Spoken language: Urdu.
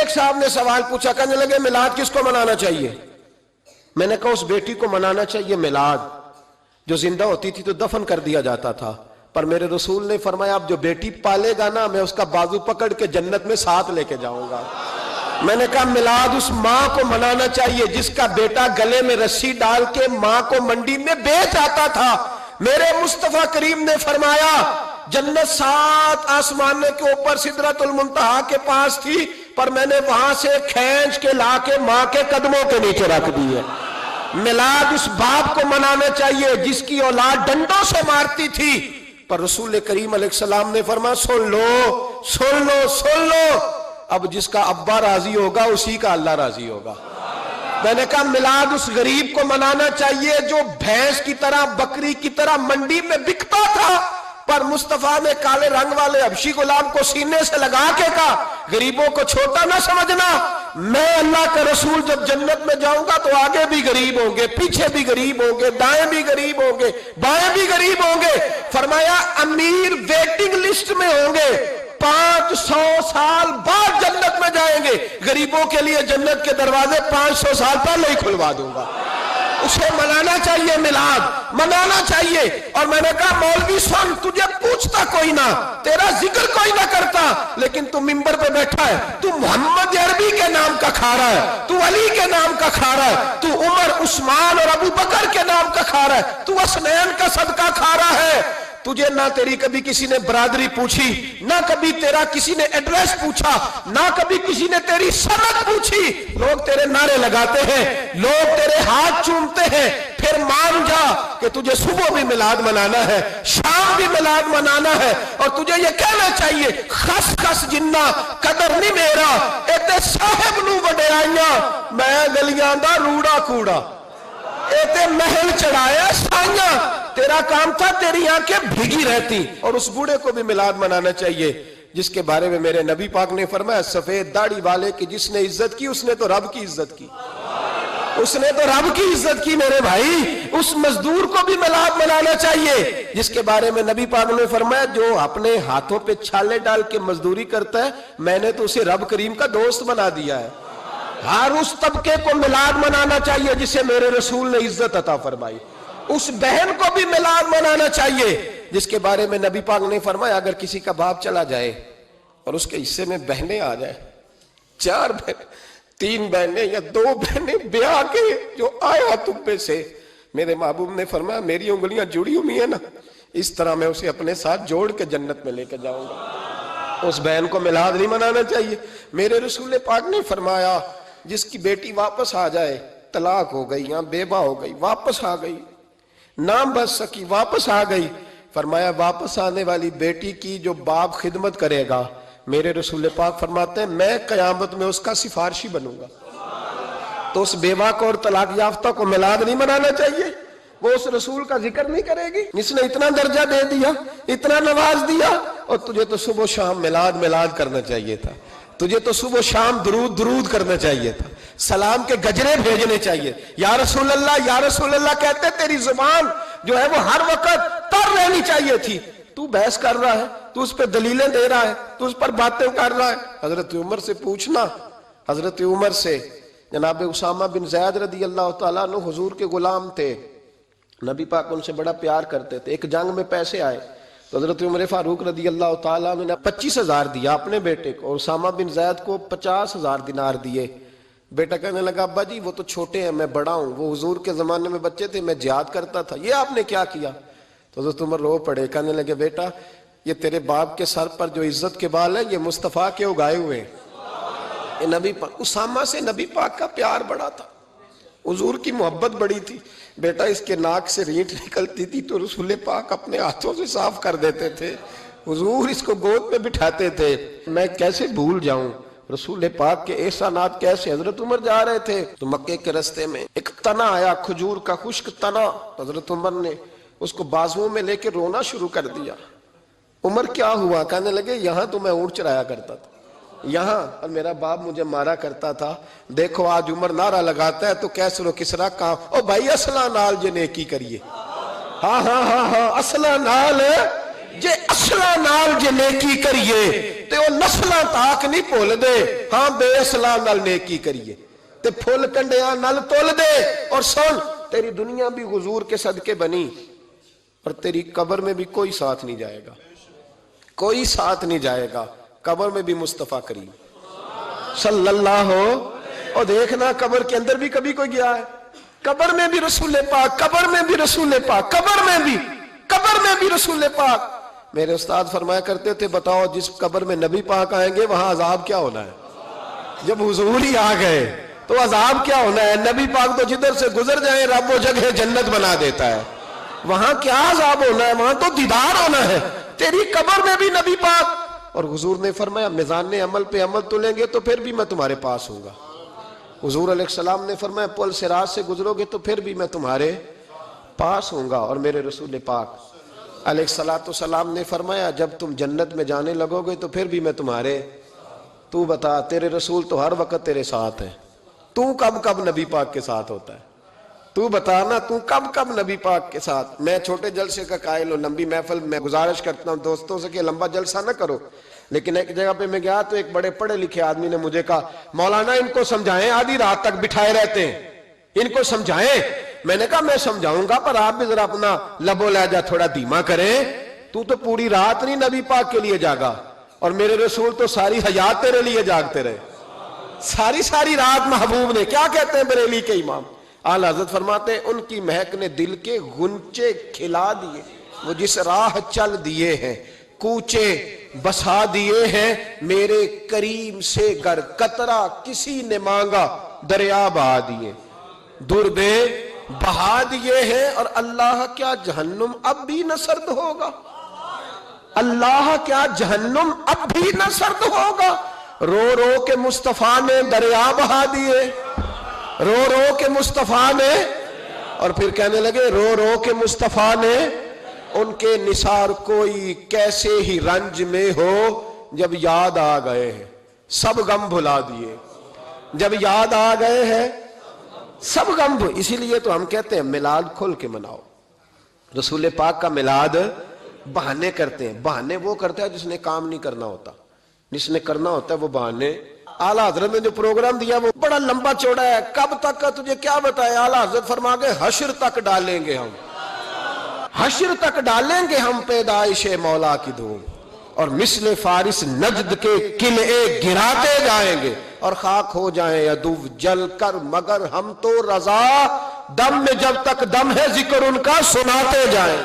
ایک صاحب نے سوال پوچھا، کہنے لگے میلاد کس کو منانا چاہیے؟ میں نے کہا اس بیٹی کو منانا چاہیے میلاد جو زندہ ہوتی تھی تو دفن کر دیا جاتا تھا، پر میرے رسول نے فرمایا اب جو بیٹی پالے گا نا میں اس کا بازو پکڑ کے جنت میں ساتھ لے کے جاؤں گا۔ میں نے کہا میلاد اس ماں کو منانا چاہیے جس کا بیٹا گلے میں رسی ڈال کے ماں کو منڈی میں بیچ آتا تھا۔ میرے مصطفیٰ کریم نے فرمایا جنت 7 آسمان کے اوپر سدرۃ المنتہا کے پاس تھی، پر میں نے وہاں سے کھینچ کے لا کے ماں کے قدموں کے نیچے رکھ دی ہے۔ میلاد اس باپ کو منانا چاہیے جس کی اولاد ڈنڈوں سے مارتی تھی، پر رسول کریم علیہ السلام نے فرمایا سن لو سن لو سن لو، اب جس کا ابا راضی ہوگا اسی کا اللہ راضی ہوگا۔ میں نے کہا میلاد اس غریب کو منانا چاہیے جو بھینس کی طرح بکری کی طرح منڈی میں بکتا تھا، پر مصطفیٰ نے کالے رنگ والے حبشی غلام کو سینے سے لگا کے کہا غریبوں کو چھوٹا نہ سمجھنا، میں اللہ کا رسول جب جنت میں جاؤں گا تو آگے بھی غریب ہوں گے، پیچھے بھی غریب ہوں گے، دائیں بھی غریب ہوں گے، بائیں بھی غریب ہوں گے۔ فرمایا امیر ویٹنگ لسٹ میں ہوں گے، 500 سال بعد جنت میں جائیں گے، غریبوں کے لیے جنت کے دروازے 500 سال پہلے ہی کھلوا دوں گا۔ اسے منانا چاہیے، میلاد منانا چاہیے۔ اور میں نے کہا مولوی سن، تجھے پوچھتا کوئی نہ، تیرا ذکر کوئی نہ کرتا، لیکن تو ممبر پہ بیٹھا ہے، تو محمد عربی کے نام کا کھا رہا ہے، تو علی کے نام کا کھا رہا ہے، تو عمر عثمان اور ابو بکر کے نام کا کھا رہا ہے، تو اسنین کا صدقہ کھا رہا ہے۔ تجھے نہ تیری کبھی کسی نے برادری پوچھی، نہ کبھی تیرا کسی نے ایڈریس پوچھا، نہ کبھی کسی نے تیری سند پوچھی، لوگ تیرے نعرے لگاتے ہیں، لوگ تیرے ہاتھ چومتے ہیں، پھر مان جا کہ تجھے صبح بھی میلاد منانا ہے، شام بھی میلاد منانا ہے، اور تجھے یہ کہنا چاہیے خس خس جنہ قدر نہیں میرا ایتے صاحب نو وڈیائیاں میں گلیاں دا روڑا کوڑا، ایتے محل چڑھایا سائیاں، تیرا کام تھا تیری آنکھیں بھیگی رہتی۔ اور اس بوڑھے کو بھی میلاد منانا چاہیے جس کے بارے میں میرے نبی پاک نے فرمایا سفید داڑھی والے کی جس نے عزت کی اس نے تو رب کی عزت کی، اس نے تو رب کی عزت کی میرے بھائی۔ اس مزدور کو بھی میلاد منانا چاہیے جس کے بارے میں نبی پاک نے فرمایا جو اپنے ہاتھوں پہ چھالے ڈال کے مزدوری کرتا ہے میں نے تو اسے رب کریم کا دوست بنا دیا ہے۔ ہر اس طبقے کو میلاد منانا چاہیے جسے میرے رسول نے عزت عطا فرمائی۔ اس بہن کو بھی میلاد منانا چاہیے جس کے بارے میں نبی پاک نے فرمایا اگر کسی کا باپ چلا جائے اور اس کے حصے میں بہنیں آ جائیں، 4 بہنیں، 3 بہنیں یا 2 بہنیں بیاہ کے جو آیا تم پہ سے، میرے محبوب نے فرمایا میری انگلیاں جڑی ہوئی ہیں نا اس طرح میں اسے اپنے ساتھ جوڑ کے جنت میں لے کے جاؤں گا۔ اس بہن کو میلاد نہیں منانا چاہیے۔ میرے رسول پاک نے فرمایا جس کی بیٹی واپس آ جائے، طلاق ہو گئی یا بیوہ ہو گئی، واپس آ گئی، نہ بچ سکی واپس آ گئی، فرمایا واپس آنے والی بیٹی کی جو باپ خدمت کرے گا میرے رسول پاک فرماتے ہیں میں قیامت میں اس کا سفارشی بنوں گا۔ تو اس بیوہ کو اور طلاق یافتہ کو میلاد نہیں منانا چاہیے، وہ اس رسول کا ذکر نہیں کرے گی جس نے اتنا درجہ دے دیا، اتنا نواز دیا، اور تجھے تو صبح و شام میلاد کرنا چاہیے تھا، تجھے تو صبح و شام درود کرنا چاہیے تھا، سلام کے گجرے بھیجنے چاہیے، یا رسول اللہ کہتے تیری زبان جو ہے وہ ہر وقت تر رہنی چاہیے تھی، تو بحث کر رہا ہے، تو اس پہ دلیلیں دے رہا ہے، تو اس پر باتیں کر رہا ہے۔ حضرت عمر سے پوچھنا، حضرت عمر سے، جناب اسامہ بن زید رضی اللہ تعالیٰ عنہ حضور کے غلام تھے، نبی پاک ان سے بڑا پیار کرتے تھے۔ ایک جنگ میں پیسے آئے تو حضرت عمر فاروق رضی اللہ تعالیٰ عنہ نے 25,000 دیا اپنے بیٹے کو، اور اسامہ بن زید کو 50,000 دینار دیے۔ بیٹا کہنے لگا ابا جی وہ تو چھوٹے ہیں میں بڑا ہوں، وہ حضور کے زمانے میں بچے تھے میں جہاد کرتا تھا، یہ آپ نے کیا کیا؟ تو حضرت عمر رو پڑے، کہنے لگے بیٹا یہ تیرے باپ کے سر پر جو عزت کے بال ہے یہ مصطفیٰ کے اگائے ہوئے ہیں۔ نبی پاک اسامہ سے نبی پاک کا پیار بڑا تھا، حضور کی محبت بڑی تھی۔ بیٹا اس کے ناک سے رینٹ نکلتی تھی تو رسول پاک اپنے ہاتھوں سے صاف کر دیتے تھے، حضور اس کو گود میں بٹھاتے تھے۔ میں کیسے بھول جاؤں رسول پاک کے احسانات کیسے۔ حضرت عمر جا رہے تھے تو مکے کے رستے میں ایک تنا آیا، کھجور کا خشک تنا، حضرت عمر نے اس کو بازوؤں میں لے کے رونا شروع کر دیا۔ عمر کیا ہوا؟ کہنے لگے یہاں تو میں اونٹ چرایا کرتا تھا، یہاں، اور میرا باپ مجھے مارا کرتا تھا، دیکھو آج عمر نعرہ لگاتا ہے تو کیسر و کسرا کہاں، او بھائی اصلہ نال جو نیکی کریے، ہاں ہاں ہاں ہاں اصلہ نال جے اصلا نال جے نیکی کریے تے وہ نسلاں تاک نہیں بھول دے، ہاں بے اصلا نال نیکی کریے تے پھول کنڈیاں نال تول دے۔ اور سن، تیری دنیا بھی حضور کے صدقے بنی اور تیری قبر میں بھی کوئی ساتھ نہیں جائے گا، کوئی ساتھ نہیں جائے گا، قبر میں بھی مصطفیٰ کریم صلی اللہ ہو۔ اور دیکھنا قبر کے اندر بھی کبھی کوئی گیا ہے؟ قبر میں بھی رسول پاک، قبر میں بھی رسول پاک، قبر میں بھی رسول پاک۔ میرے استاد فرمایا کرتے تھے، بتاؤ جس قبر میں نبی پاک آئیں گے وہاں عذاب کیا ہونا ہے؟ جب حضور ہی آ گئے تو عذاب کیا ہونا ہے؟ نبی پاک تو جدھر سے گزر جائیں رب وہ جگہ جنت بنا دیتا ہے، وہاں کیا عذاب ہونا ہے؟ وہاں تو دیدار ہونا ہے۔ تیری قبر میں بھی نبی پاک۔ اور حضور نے فرمایا میزان عمل پہ عمل تلیں گے تو پھر بھی میں تمہارے پاس ہوں گا۔ حضور علیہ السلام نے فرمایا پل صراط سے گزرو گے تو پھر بھی میں تمہارے پاس ہوں گا۔ اور میرے رسول پاک علیہ السلام نے فرمایا جب تم جنت میں جانے لگو گے تو پھر بھی میں تمہارے۔ تو بتا، تیرے رسول تو ہر وقت تیرے ساتھ ہیں، تو کب نبی پاک کے ساتھ ہوتا ہے؟ تو بتانا تو کب نبی پاک کے ساتھ؟ میں چھوٹے جلسے کا قائل ہوں، لمبی محفل میں گزارش کرتا ہوں دوستوں سے کہ لمبا جلسہ نہ کرو، لیکن ایک جگہ پہ میں گیا تو ایک بڑے پڑھے لکھے آدمی نے مجھے کہا مولانا ان کو سمجھائیں، آدھی رات تک بٹھائے رہتے ہیں، ان کو سمجھائیں۔ میں نے کہا میں سمجھاؤں گا پر آپ بھی ذرا اپنا لب و لہجہ تھوڑا دھیما کریں، تو پوری رات نہیں نبی پاک کے لیے جاگا، اور میرے رسول تو ساری حیات تیرے لیے جاگتے رہے، ساری رات محبوب نے۔ کیا کہتے ہیں بریلی کے امام اعلیٰ حضرت فرماتے ہیں ان کی مہک نے دل کے غنچے کھلا دیے، وہ جس راہ چل دیے ہیں کوچے بسا دیے ہیں، میرے کریم سے گر قطرہ کسی نے مانگا دریا بہا دیے، دربے بہا دیے ہیں۔ اور اللہ کیا جہنم اب بھی نہ سرد ہوگا؟ اللہ کیا جہنم اب بھی نہ سرد ہوگا؟ رو رو کے مصطفیٰ نے دریا بہا دیے، رو رو کے مصطفیٰ نے، اور پھر کہنے لگے رو رو کے مصطفیٰ نے ان کے نثار کوئی کیسے ہی رنج میں ہو، جب یاد آ گئے ہیں سب غم بھلا دیے، جب یاد آ گئے ہیں سب غم اسی لیے تو ہم کہتے ہیں میلاد کھل کے مناؤ۔ رسول پاک کا میلاد بہانے کرتے ہیں، بہانے وہ کرتا ہے جس نے کام نہیں کرنا ہوتا، جس نے کرنا ہوتا ہے وہ بہانے۔ اعلیٰ حضرت نے جو پروگرام دیا وہ بڑا لمبا چوڑا ہے، کب تک کا تجھے کیا بتائے؟ اعلیٰ حضرت فرما گئے حشر تک ڈالیں گے ہم، حشر تک ڈالیں گے ہم پیدائش مولا کی دھوم، اور مثل فارس نجد کے قلعے گراتے جائیں گے، اور خاک ہو جائیں عدو جل کر مگر ہم تو رضا، دم میں جب تک دم ہے ذکر ان کا سناتے جائیں۔